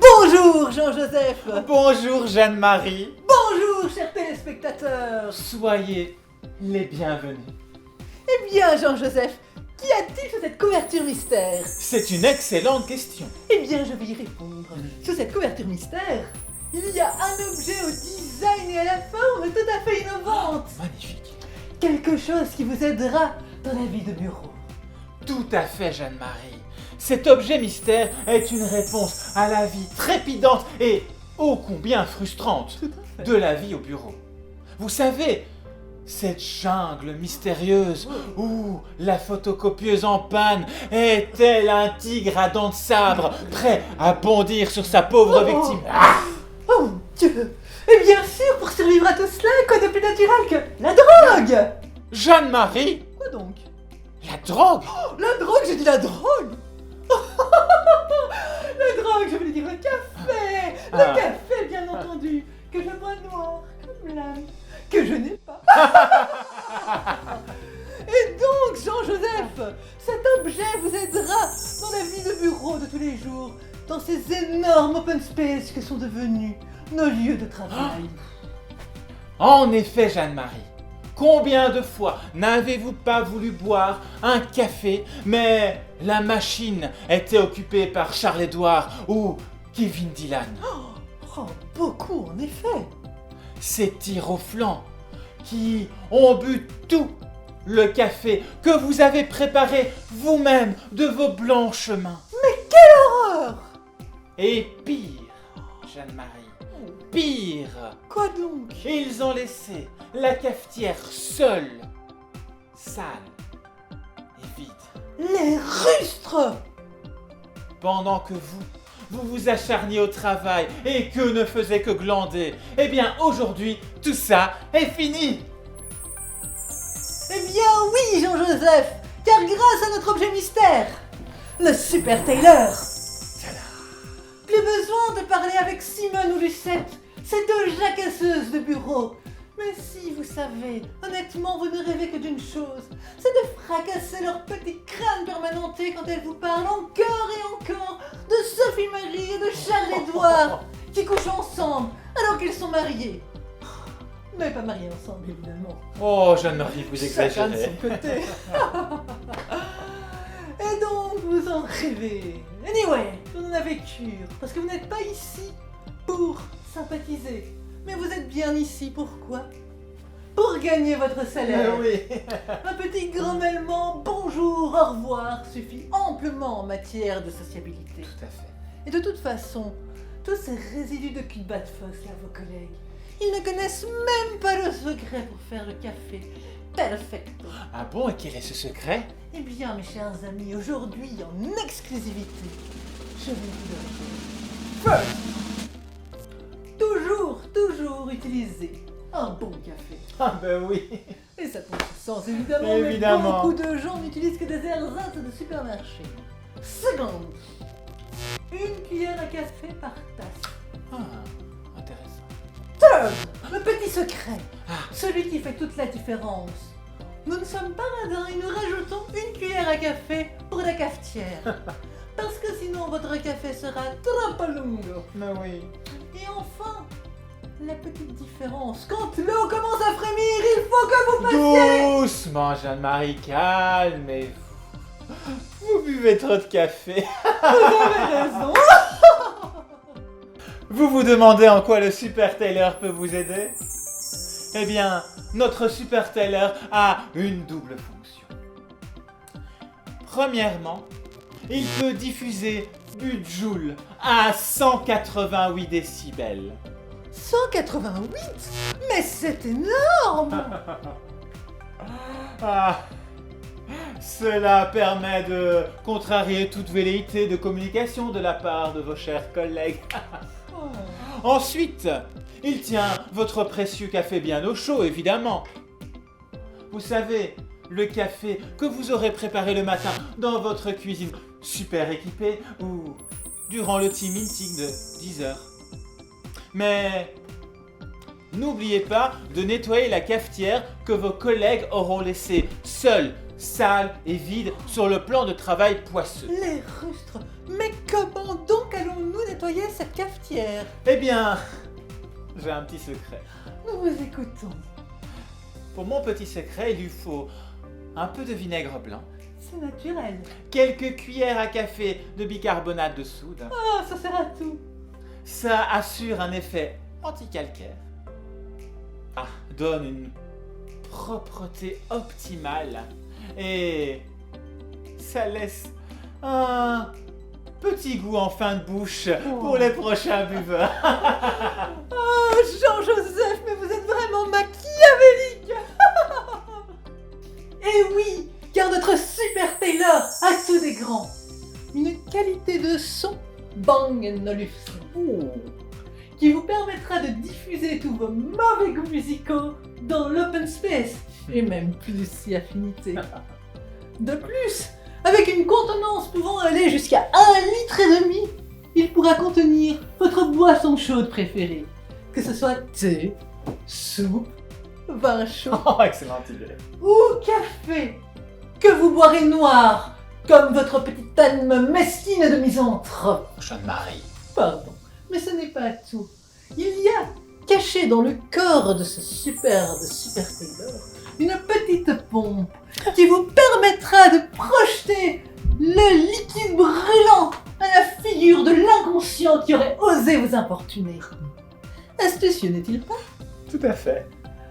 Bonjour Jean-Joseph. Bonjour Jeanne-Marie. Bonjour chers téléspectateurs. Soyez les bienvenus. Eh bien Jean-Joseph, qu'y a-t-il sur cette couverture mystère? C'est une excellente question. Eh bien je vais y répondre. Sur cette couverture mystère, il y a un objet au design et à la forme tout à fait innovante. Magnifique. Quelque chose qui vous aidera dans la vie de bureau. Tout à fait Jeanne-Marie. Cet objet mystère est une réponse à la vie trépidante et ô combien frustrante de la vie au bureau. Vous savez, cette jungle mystérieuse où la photocopieuse en panne est tel un tigre à dents de sabre prêt à bondir sur sa pauvre victime. Oh mon Dieu. Et bien sûr, pour survivre à tout cela, quoi de plus naturel que la drogue? Jeanne-Marie, Quoi donc? la drogue? La drogue, j'ai dit la drogue. La drogue, je voulais dire le café. Le café, bien entendu, que je bois noir comme l'âme, que je n'ai pas. Et donc, Jean-Joseph, cet objet vous aidera dans la vie de bureau de tous les jours, dans ces énormes open space que sont devenus nos lieux de travail. En effet, Jeanne-Marie, combien de fois n'avez-vous pas voulu boire un café, mais la machine était occupée par Charles-Édouard ou Kevin Dylan? Oh, beaucoup en effet. Ces tirs au flanc qui ont bu tout le café que vous avez préparé vous-même de vos blanches mains. Horreur. Et pire, Jeanne-Marie, pire, Quoi donc? ils ont laissé la cafetière seule, sale et vide. Les rustres. Pendant que vous vous acharniez au travail et que ne faisiez que glander, eh bien aujourd'hui, tout ça est fini. Eh bien oui, Jean-Joseph, car grâce à notre objet mystère, le Super Taylor, plus besoin de parler avec Simone ou Lucette, ces deux jacassseuses de bureau. Mais si, vous savez, honnêtement, vous ne rêvez que d'une chose, c'est de fracasser leur petit crâne permanenté quand elles vous parlent encore et encore de Sophie Marie et de Charles-Édouard, qui couchent ensemble alors qu'ils sont mariés. Mais pas mariés ensemble, évidemment. Oh, Jeanne-Marie, vous Chacun de exagérez. son côté. Et donc, vous en rêvez. Anyway, vous en avez cure, parce que vous n'êtes pas ici pour sympathiser. Mais vous êtes bien ici, pourquoi? Pour gagner votre salaire. Oui. Un petit grommellement bonjour, au revoir suffit amplement en matière de sociabilité. Tout à fait. Et de toute façon, tous ces résidus de cul de Batfos, là, vos collègues, ils ne connaissent même pas le secret pour faire le café. Perfecto. Ah bon, et quel est ce secret? Eh bien, mes chers amis, aujourd'hui, en exclusivité, je vais vous le dire. First, toujours utiliser un bon café. Ah ben oui. Et ça tombe sous sens, évidemment, Évidemment. mais beaucoup de gens n'utilisent que des ersatz de supermarché. Seconde, une cuillère à café par tasse. Ah, intéressant. Third, le petit secret, Ah. celui qui fait toute la différence. Nous ne sommes pas radins et nous rajoutons une cuillère à café pour la cafetière. Parce que sinon votre café sera trop lungo. Mais oui. Et enfin, la petite différence. Quand l'eau commence à frémir, il faut que vous passiez. Doucement, Jeanne-Marie, calmez-vous. Vous buvez trop de café. Vous avez raison. Vous vous demandez en quoi le Super Taylor peut vous aider? Eh bien, notre Super Taylor a une double fonction. Premièrement, il peut diffuser du joule à 188 décibels. 188? Mais c'est énorme. Ah, cela permet de contrarier toute velléité de communication de la part de vos chers collègues. Oh. Ensuite, il tient votre précieux café bien au chaud, évidemment. Vous savez, le café que vous aurez préparé le matin dans votre cuisine super équipée ou durant le team meeting de 10 heures. Mais n'oubliez pas de nettoyer la cafetière que vos collègues auront laissée seule, sale et vide sur le plan de travail poisseux. Les rustres, mais comment donc allons-nous nettoyer cette cafetière? Eh bien, j'ai un petit secret. Nous vous écoutons. Pour mon petit secret, il lui faut un peu de vinaigre blanc, C'est naturel. quelques cuillères à café de bicarbonate de soude. Ah, ça sert à tout. Ça assure un effet anticalcaire. Donne une propreté optimale. Et ça laisse un petit goût en fin de bouche pour les prochains buveurs. Oh, Jean-Joseph, mais vous êtes vraiment machiavélique. Et oui, car notre Super Taylor a tout des grands. Une qualité de son Bang & Olufsen, qui vous permettra de diffuser tous vos mauvais goûts musicaux dans l'open space, et même plus si affinité. De plus, avec une contenance pouvant aller jusqu'à 1,5 litre, il pourra contenir votre boisson chaude préférée, que ce soit thé, soupe, vin chaud Excellente idée. ou café, que vous boirez noir, comme votre petite âme mesquine de misanthrope. Jeanne-Marie. Pardon, mais ce n'est pas tout. Il y a, caché dans le corps de ce superbe Super Taylor, une petite pompe qui vous permettra de projeter le liquide brûlant à la figure de l'inconscient qui aurait osé vous importuner. Astucieux, n'est-il pas? Tout à fait.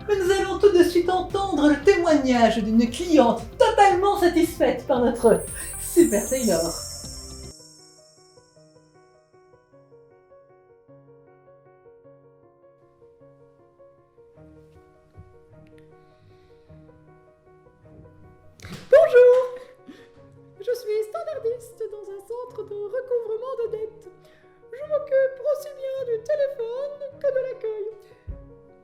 Mais nous allons tout de suite entendre le témoignage d'une cliente totalement satisfaite par notre Super Taylor. Bonjour, je suis standardiste dans un centre de recouvrement de dettes. Je m'occupe aussi bien du téléphone que de l'accueil.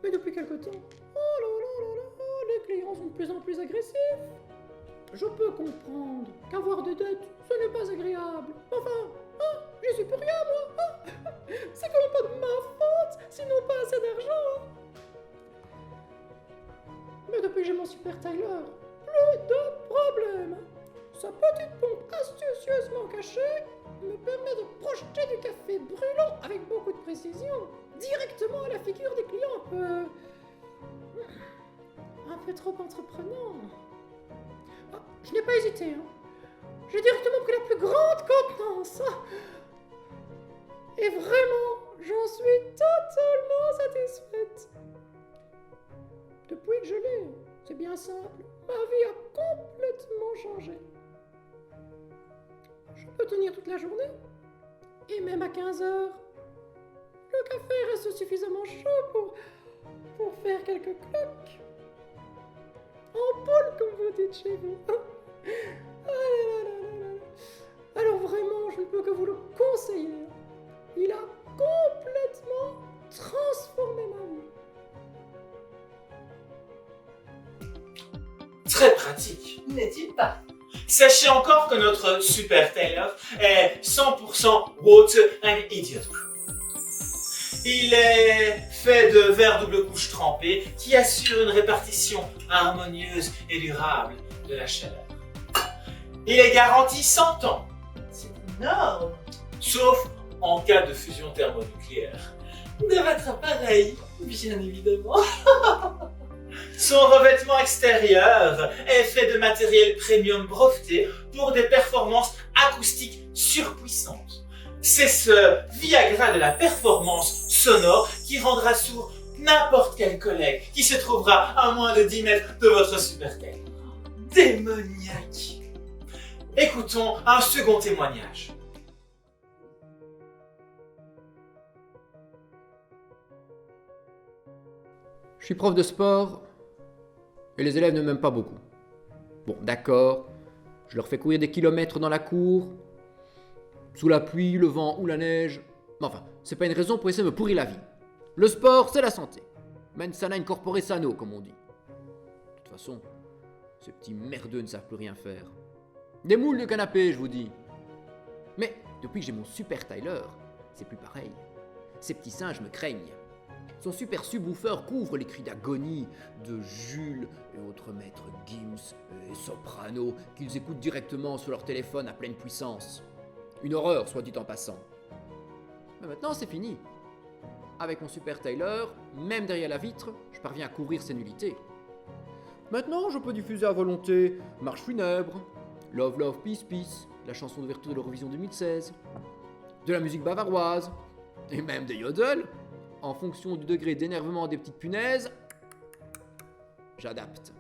Mais depuis quelque temps, oh là là là là, les clients sont de plus en plus agressifs. Je peux comprendre qu'avoir des dettes, ce n'est pas agréable. Enfin, j'y suis pour rien moi. C'est quand même pas de ma faute s'ils n'ont pas assez d'argent. Mais depuis que j'ai mon Super Taylor, plus de problème. Sa petite pompe astucieusement cachée me permet de projeter du café brûlant avec beaucoup de précision directement à la figure des clients un peu trop entreprenant. Je n'ai pas hésité. J'ai directement pris la plus grande contenance. Et vraiment, j'en suis totalement satisfaite. Depuis que je l'ai, c'est bien simple, ma vie a complètement changé. Je peux tenir toute la journée, et même à 15 heures, le café reste suffisamment chaud pour faire quelques cloques. En poule, comme vous dites chez vous. Ah là là là là là. Alors vraiment, je ne peux que vous le conseiller. Il a complètement transformé ma vie. Très pratique. N'est-il pas? Sachez encore que notre Super Taylor est 100% water and idiot proof. Il est fait de verre double couche trempé qui assure une répartition harmonieuse et durable de la chaleur. Il est garanti 100 ans, C'est énorme. sauf en cas de fusion thermonucléaire. De votre appareil, bien évidemment. Son revêtement extérieur est fait de matériel premium breveté pour des performances acoustiques surpuissantes. C'est ce Viagra de la performance sonore qui rendra sourd n'importe quel collègue qui se trouvera à moins de 10 mètres de votre Super Taylor. Démoniaque! Écoutons un second témoignage. Je suis prof de sport et les élèves ne m'aiment pas beaucoup. Bon, d'accord, je leur fais courir des kilomètres dans la cour, sous la pluie, le vent ou la neige. Mais enfin, c'est pas une raison pour essayer de me pourrir la vie. Le sport, c'est la santé. Mens sana in corpore sano, comme on dit. De toute façon, Ces petits merdeux ne savent plus rien faire. Des moules de canapé, je vous dis. Mais depuis que j'ai mon super Tyler, c'est plus pareil. Ces petits singes me craignent. Son super subwoofer couvre les cris d'agonie de Jules et autres maîtres Gims et Soprano qu'ils écoutent directement sur leur téléphone à pleine puissance. Une horreur, soit dit en passant. Mais maintenant, c'est fini. Avec mon super Tyler, même derrière la vitre, je parviens à couvrir ses nullités. Maintenant, je peux diffuser à volonté Marche funèbre, Love Love Peace Peace, la chanson d'ouverture de l'Eurovision 2016, de la musique bavaroise, et même des yodels. En fonction du degré d'énervement des petites punaises, j'adapte.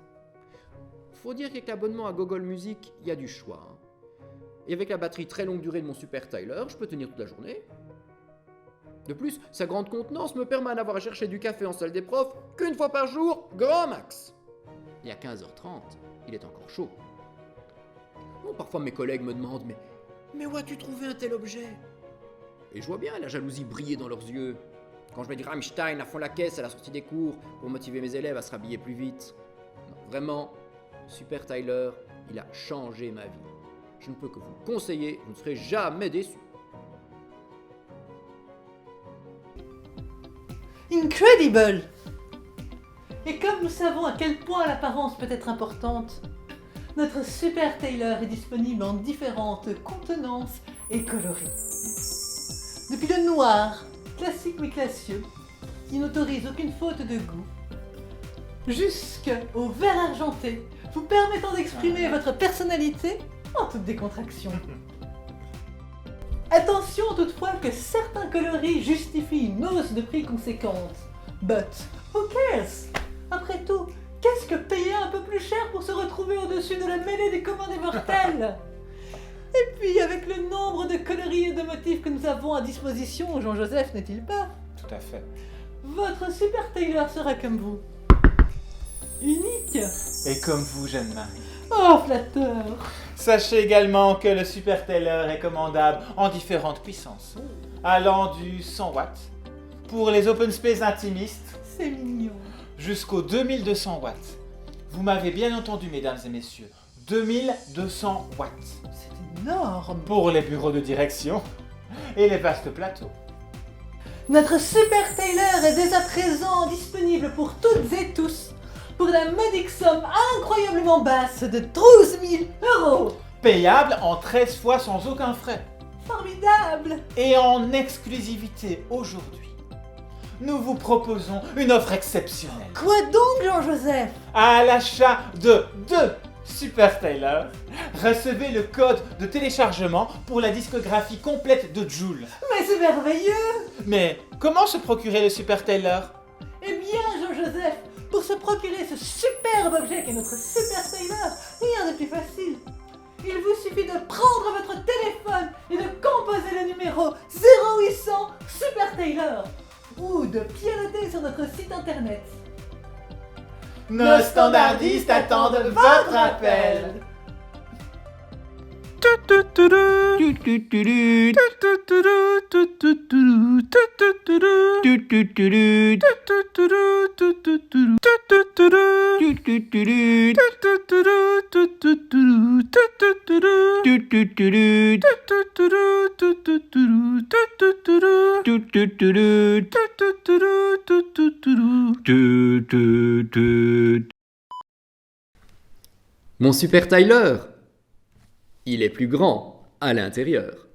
Faut dire qu'avec l'abonnement à Google Music, il y a du choix. Et avec la batterie très longue durée de mon super Tyler, je peux tenir toute la journée. De plus, sa grande contenance me permet d'avoir à chercher du café en salle des profs qu'une fois par jour, grand max. Et à 15h30, il est encore chaud. Bon, parfois mes collègues me demandent mais où as-tu trouvé un tel objet? Et je vois bien la jalousie briller dans leurs yeux. Quand je mets du Rammstein à fond la caisse à la sortie des cours pour motiver mes élèves à se rhabiller plus vite. Non, vraiment, Super Tyler, il a changé ma vie. Je ne peux que vous le conseiller, vous ne serez jamais déçus. Incredible! Et comme nous savons à quel point l'apparence peut être importante, notre Super Tailor est disponible en différentes contenances et coloris. Depuis le noir, classique mais classieux, qui n'autorise aucune faute de goût, jusqu'au vert argenté, vous permettant d'exprimer votre personnalité en toute décontraction. Attention toutefois que certains coloris justifient une hausse de prix conséquente. But who cares? Après tout, qu'est-ce que payer un peu plus cher pour se retrouver au-dessus de la mêlée des communs des mortels? Et puis, avec le nombre de coloris et de motifs que nous avons à disposition, Jean-Joseph n'est-il pas? Tout à fait. Votre Super Tailor sera comme vous. Unique. Et comme vous, Jeanne-Marie. Oh, flatteur. Sachez également que le Super Tailor est commandable en différentes puissances, allant du 100 watts pour les open space intimistes C'est mignon. jusqu'aux 2200 watts. Vous m'avez bien entendu, mesdames et messieurs, 2200 watts C'est énorme. pour les bureaux de direction et les vastes plateaux. Notre Super Tailor est dès à présent disponible pour toutes et tous pour la modique somme incroyablement basse de 12 000 €. Payable en 13 fois sans aucun frais. Formidable. Et en exclusivité aujourd'hui, nous vous proposons une offre exceptionnelle. Quoi donc, Jean-Joseph? À l'achat de 2 Super Tailor, recevez le code de téléchargement pour la discographie complète de Jul. Mais c'est merveilleux. Mais comment se procurer le Super Tailor? Eh bien, Jean-Joseph, pour se procurer ce superbe objet qu'est notre Super Tailor, rien de plus facile. Il vous suffit de prendre votre téléphone et de composer le numéro 0800 Super Tailor ou de pianoter sur notre site internet. Nos standardistes attendent votre appel. Mon Super Tyler, il est plus grand à l'intérieur.